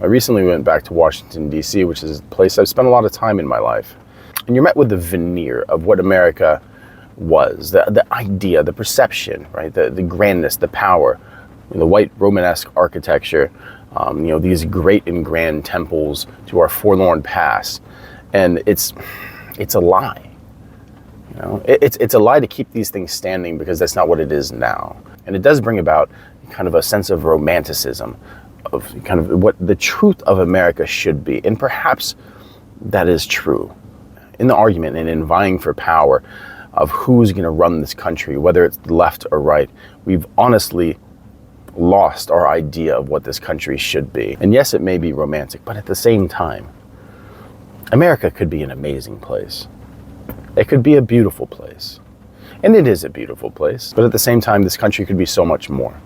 I recently went back to Washington, D.C., which is a place I've spent a lot of time in my life. And you're met with the veneer of what America was, the idea, the perception, right? The grandness, the power, the white Romanesque architecture, these great and grand temples to our forlorn past. And it's a lie. It's a lie to keep these things standing, because that's not what it is now. And it does bring about kind of a sense of romanticism, of kind of what the truth of America should be. And perhaps that is true. In the argument and in vying for power of who's going to run this country, whether it's left or right, we've honestly lost our idea of what this country should be. And yes, it may be romantic, but at the same time, America could be an amazing place. It could be a beautiful place. And it is a beautiful place. But at the same time, this country could be so much more.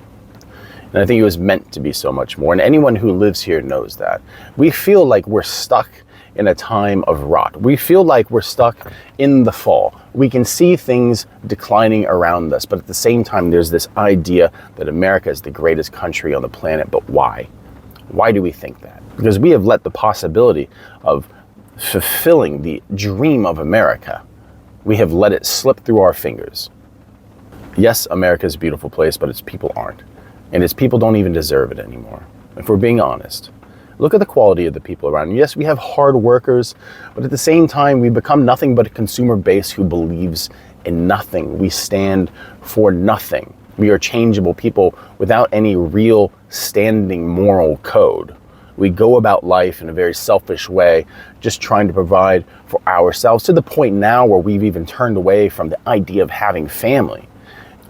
And I think it was meant to be so much more. And anyone who lives here knows that. We feel like we're stuck in a time of rot. We feel like we're stuck in the fall. We can see things declining around us, but at the same time, there's this idea that America is the greatest country on the planet. But why? Why do we think that? Because we have let the possibility of fulfilling the dream of America, we have let it slip through our fingers. Yes, America is a beautiful place, but its people aren't. And its people don't even deserve it anymore, if we're being honest. Look at the quality of the people around. Yes, we have hard workers, but at the same time, we become nothing but a consumer base who believes in nothing. We stand for nothing. We are changeable people without any real standing moral code. We go about life in a very selfish way, just trying to provide for ourselves, to the point now where we've even turned away from the idea of having family.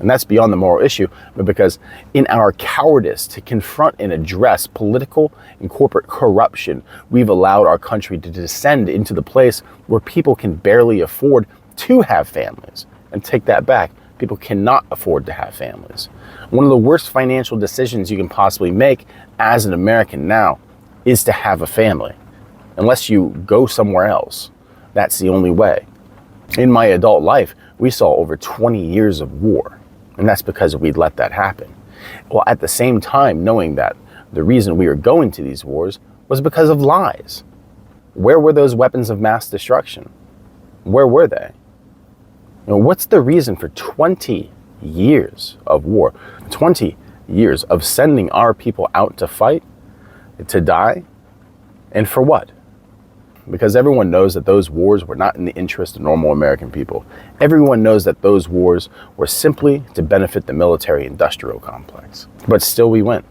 And that's beyond the moral issue, but because in our cowardice to confront and address political and corporate corruption, we've allowed our country to descend into the place where people can barely afford to have families. And take that back, people cannot afford to have families. One of the worst financial decisions you can possibly make as an American now is to have a family, unless you go somewhere else. That's the only way. In my adult life, we saw over 20 years of war. And that's because we'd let that happen. Well, at the same time, knowing that the reason we were going to these wars was because of lies. Where were those weapons of mass destruction? Where were they? What's the reason for 20 years of war? 20 years of sending our people out to fight, to die, and for what? Because everyone knows that those wars were not in the interest of normal American people. Everyone knows that those wars were simply to benefit the military-industrial complex. But still we went.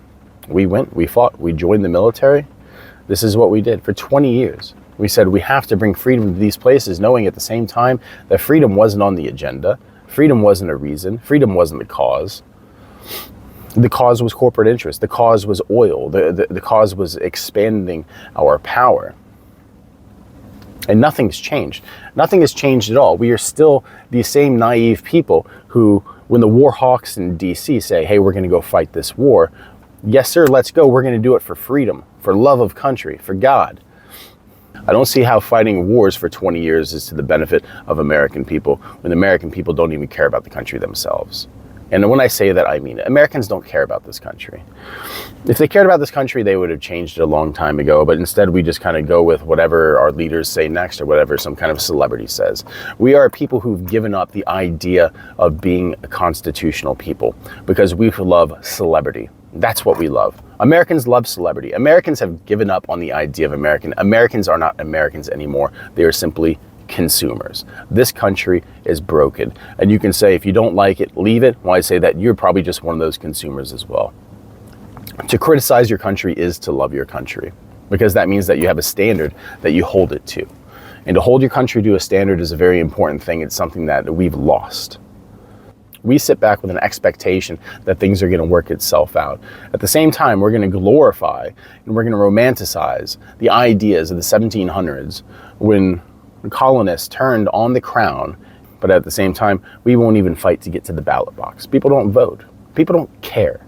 We fought, we joined the military. This is what we did for 20 years. We said we have to bring freedom to these places, knowing at the same time that freedom wasn't on the agenda. Freedom wasn't a reason. Freedom wasn't the cause. The cause was corporate interest. The cause was oil. The cause was expanding our power. And nothing's changed. Nothing has changed at all. We are still the same naive people who, when the war hawks in DC say, hey, we're going to go fight this war. Yes, sir, let's go. We're going to do it for freedom, for love of country, for God. I don't see how fighting wars for 20 years is to the benefit of American people when American people don't even care about the country themselves. And when I say that, I mean it. Americans don't care about this country. If they cared about this country, they would have changed it a long time ago. But instead, we just kind of go with whatever our leaders say next or whatever some kind of celebrity says. We are people who've given up the idea of being a constitutional people because we love celebrity. That's what we love. Americans love celebrity. Americans have given up on the idea of American. Americans are not Americans anymore. They are simply consumers. This country is broken. And you can say, if you don't like it, leave it. Well, I say that you're probably just one of those consumers as well. To criticize your country is to love your country, because that means that you have a standard that you hold it to. And to hold your country to a standard is a very important thing. It's something that we've lost. We sit back with an expectation that things are going to work itself out. At the same time, we're going to glorify and we're going to romanticize the ideas of the 1700s when the colonists turned on the crown, but at the same time, we won't even fight to get to the ballot box. People don't vote. People don't care.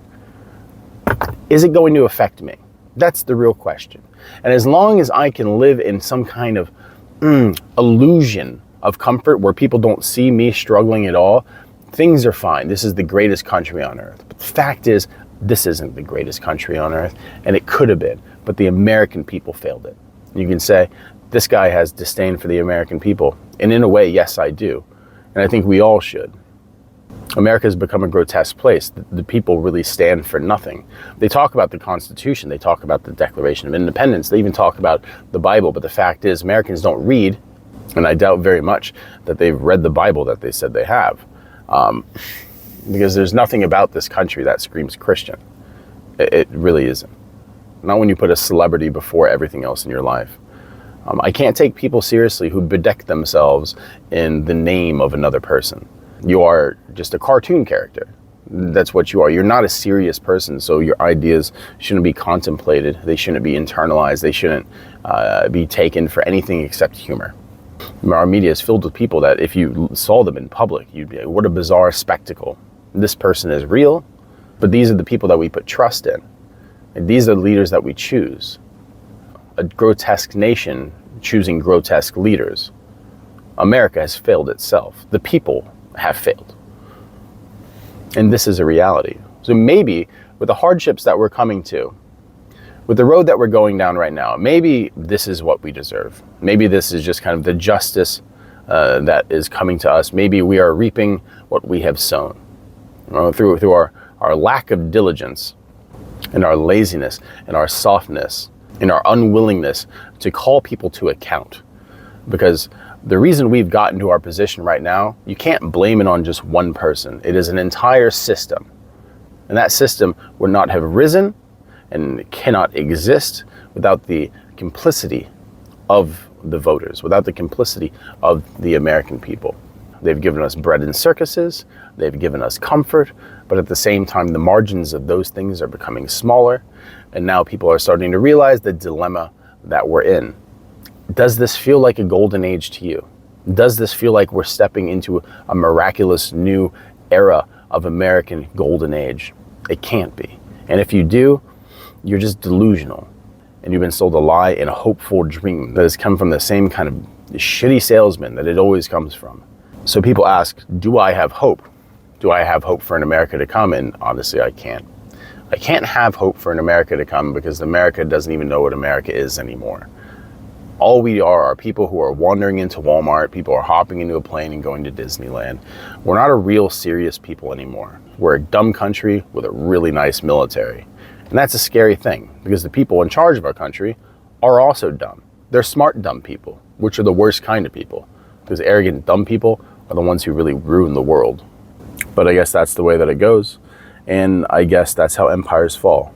Is it going to affect me? That's the real question. And as long as I can live in some kind of illusion of comfort where people don't see me struggling at all, things are fine. This is the greatest country on earth. But the fact is, this isn't the greatest country on earth, and it could have been, but the American people failed it. You can say, this guy has disdain for the American people. And in a way, yes, I do. And I think we all should. America has become a grotesque place. The people really stand for nothing. They talk about the Constitution. They talk about the Declaration of Independence. They even talk about the Bible. But the fact is, Americans don't read, and I doubt very much that they've read the Bible that they said they have. Because there's nothing about this country that screams Christian. It really isn't. Not when you put a celebrity before everything else in your life. I can't take people seriously who bedeck themselves in the name of another person. You are just a cartoon character. That's what you are. You're not a serious person, so your ideas shouldn't be contemplated. They shouldn't be internalized. They shouldn't be taken for anything except humor. Our media is filled with people that if you saw them in public, you'd be like, what a bizarre spectacle. This person is real, but these are the people that we put trust in. And these are the leaders that we choose. A grotesque nation choosing grotesque leaders. America has failed itself. The people have failed. And this is a reality. So maybe with the hardships that we're coming to, with the road that we're going down right now, maybe this is what we deserve. Maybe this is just kind of the justice that is coming to us. Maybe we are reaping what we have sown. Through our lack of diligence and our laziness and our softness and our unwillingness to call people to account. Because the reason we've gotten to our position right now, you can't blame it on just one person. It is an entire system. And that system would not have risen and cannot exist without the complicity of the voters, without the complicity of the American people. They've given us bread and circuses, they've given us comfort, but at the same time, the margins of those things are becoming smaller, and now people are starting to realize the dilemma that we're in. Does this feel like a golden age to you? Does this feel like we're stepping into a miraculous new era of American golden age? It can't be. And if you do, you're just delusional. And you've been sold a lie and a hopeful dream that has come from the same kind of shitty salesman that it always comes from. So people ask, do I have hope? Do I have hope for an America to come? And honestly, I can't. I can't have hope for an America to come because America doesn't even know what America is anymore. All we are people who are wandering into Walmart, people are hopping into a plane and going to Disneyland. We're not a real serious people anymore. We're a dumb country with a really nice military. And that's a scary thing because the people in charge of our country are also dumb. They're smart, dumb people, which are the worst kind of people. Because arrogant, dumb people are the ones who really ruin the world. But I guess that's the way that it goes. And I guess that's how empires fall.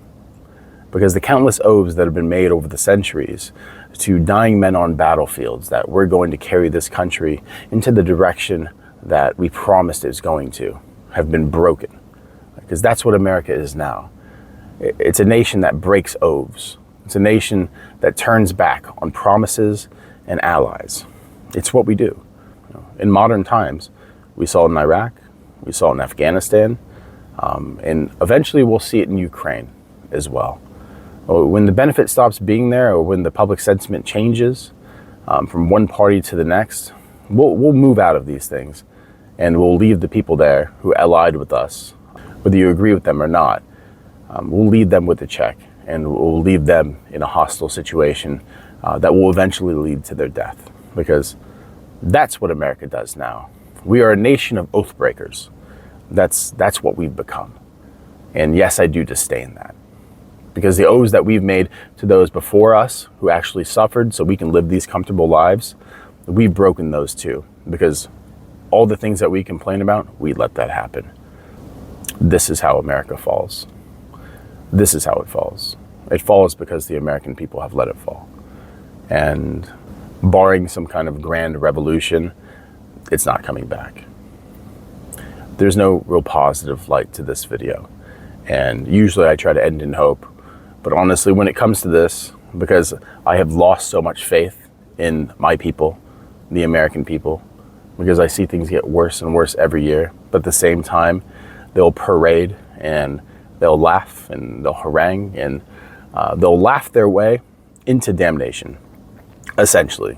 Because the countless oaths that have been made over the centuries to dying men on battlefields that we're going to carry this country into the direction that we promised it was going to have been broken. Because that's what America is now. It's a nation that breaks oaths. It's a nation that turns back on promises and allies. It's what we do. In modern times, we saw it in Iraq, we saw it in Afghanistan, and eventually we'll see it in Ukraine as well. When the benefit stops being there, or when the public sentiment changes from one party to the next, we'll move out of these things, and we'll leave the people there who allied with us, whether you agree with them or not. We'll leave them with a check, and we'll leave them in a hostile situation that will eventually lead to their death, because that's what America does now. We are a nation of oath breakers. That's what we've become. And yes, I do disdain that. Because the oaths that we've made to those before us who actually suffered so we can live these comfortable lives, we've broken those too. Because all the things that we complain about, we let that happen. This is how America falls. This is how it falls. It falls because the American people have let it fall. And barring some kind of grand revolution, it's not coming back. There's no real positive light to this video. And usually I try to end in hope. But honestly, when it comes to this, because I have lost so much faith in my people, the American people, because I see things get worse and worse every year. But at the same time, they'll parade and they'll laugh and they'll harangue and they'll laugh their way into damnation, essentially.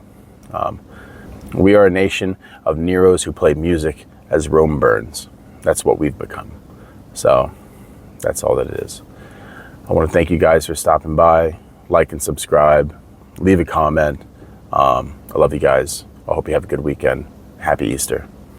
We are a nation of Neros who play music as Rome burns. That's what we've become. So That's all that it is. I want to thank you guys for stopping by. Like and subscribe. Leave a comment. I love you guys. I hope you have a good weekend. Happy Easter.